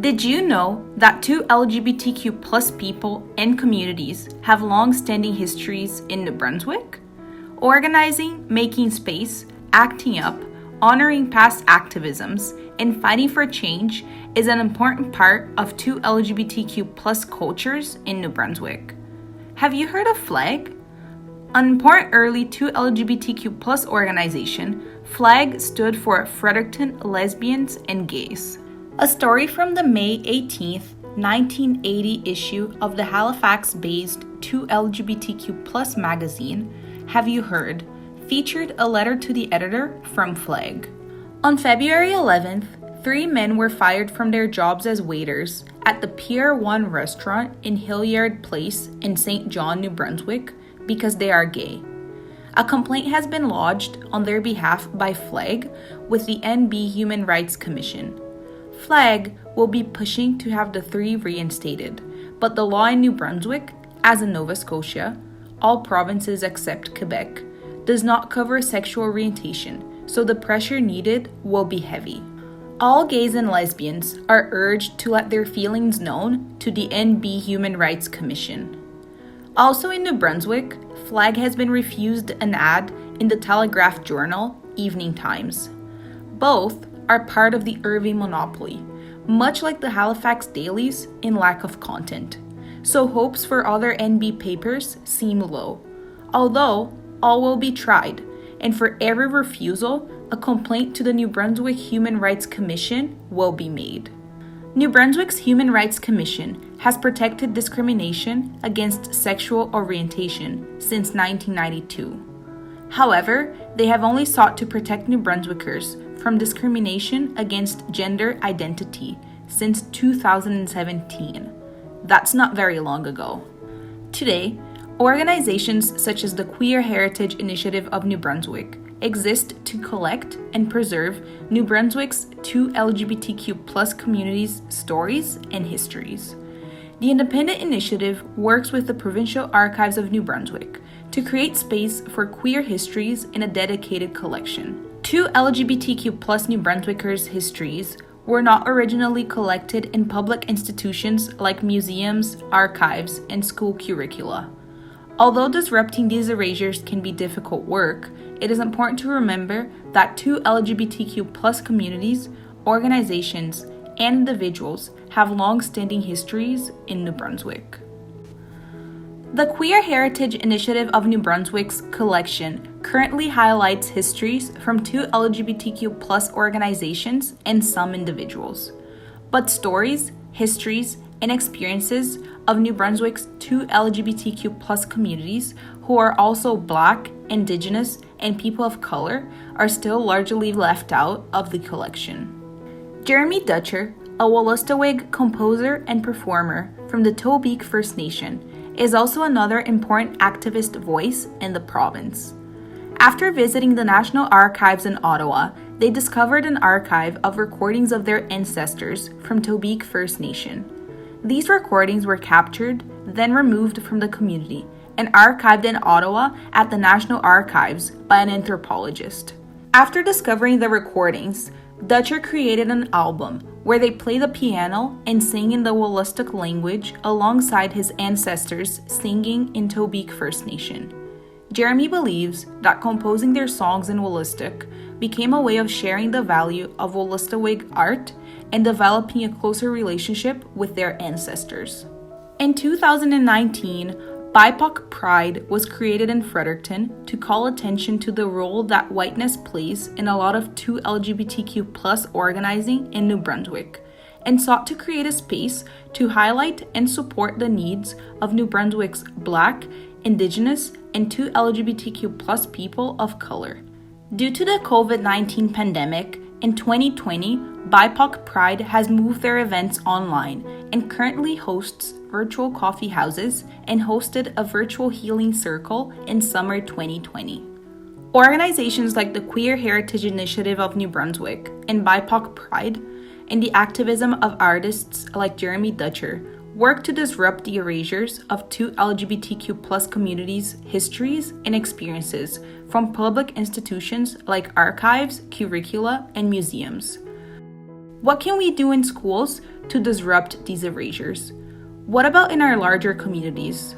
Did you know that 2LGBTQ plus people and communities have long-standing histories in New Brunswick? Organizing, making space, acting up, honoring past activisms, and fighting for change is an important part of 2LGBTQ plus cultures in New Brunswick. Have you heard of FLAG? An important early 2LGBTQ plus organization, FLAG stood for Fredericton Lesbians and Gays. A story from the May 18, 1980 issue of the Halifax-based 2LGBTQ plus magazine, Have You Heard?, featured a letter to the editor from FLAG. On February 11th, 3 men were fired from their jobs as waiters at the Pier 1 restaurant in Hilliard Place in St. John, New Brunswick, because they are gay. A complaint has been lodged on their behalf by FLAG with the NB Human Rights Commission. FLAG will be pushing to have the 3 reinstated, but the law in New Brunswick, as in Nova Scotia, all provinces except Quebec, does not cover sexual orientation, so the pressure needed will be heavy. All gays and lesbians are urged to let their feelings known to the NB Human Rights Commission. Also in New Brunswick, FLAG has been refused an ad in the Telegraph Journal, Evening Times. Both are part of the Irving monopoly, much like the Halifax dailies in lack of content. So hopes for other NB papers seem low, although all will be tried, and for every refusal, a complaint to the New Brunswick Human Rights Commission will be made. New Brunswick's Human Rights Commission has protected discrimination against sexual orientation since 1992. However, they have only sought to protect New Brunswickers from discrimination against gender identity since 2017. That's not very long ago. Today, organizations such as the Queer Heritage Initiative of New Brunswick exist to collect and preserve New Brunswick's 2LGBTQ plus communities' stories and histories. The independent initiative works with the Provincial Archives of New Brunswick to create space for queer histories in a dedicated collection. 2LGBTQ plus New Brunswickers' histories were not originally collected in public institutions like museums, archives, and school curricula. Although disrupting these erasures can be difficult work, it is important to remember that 2LGBTQ plus communities, organizations, and individuals have long-standing histories in New Brunswick. The Queer Heritage Initiative of New Brunswick's collection currently highlights histories from 2LGBTQ plus organizations and some individuals. But stories, histories, and experiences of New Brunswick's 2LGBTQ plus communities who are also Black, Indigenous, and people of color are still largely left out of the collection. Jeremy Dutcher, a Wolastoqiyik composer and performer from the Tobique First Nation, is also another important activist voice in the province. After visiting the National Archives in Ottawa, they discovered an archive of recordings of their ancestors from Tobique First Nation. These recordings were captured, then removed from the community, and archived in Ottawa at the National Archives by an anthropologist. After discovering the recordings, Dutcher created an album where they play the piano and sing in the Wolastoq language alongside his ancestors singing in Tobique First Nation. Jeremy believes that composing their songs in Wolastoq became a way of sharing the value of Wolastoqiyik art and developing a closer relationship with their ancestors. In 2019, BiPOC Pride was created in Fredericton to call attention to the role that whiteness plays in a lot of 2LGBTQ plus organizing in New Brunswick, and sought to create a space to highlight and support the needs of New Brunswick's Black, Indigenous, and 2LGBTQ plus people of color. Due to the COVID-19 pandemic, in 2020, BiPOC Pride has moved their events online and currently hosts virtual coffee houses and hosted a virtual healing circle in summer 2020. Organizations like the Queer Heritage Initiative of New Brunswick and BiPOC Pride and the activism of artists like Jeremy Dutcher work to disrupt the erasures of 2LGBTQ plus communities' histories and experiences from public institutions like archives, curricula, and museums. What can we do in schools to disrupt these erasures? What about in our larger communities?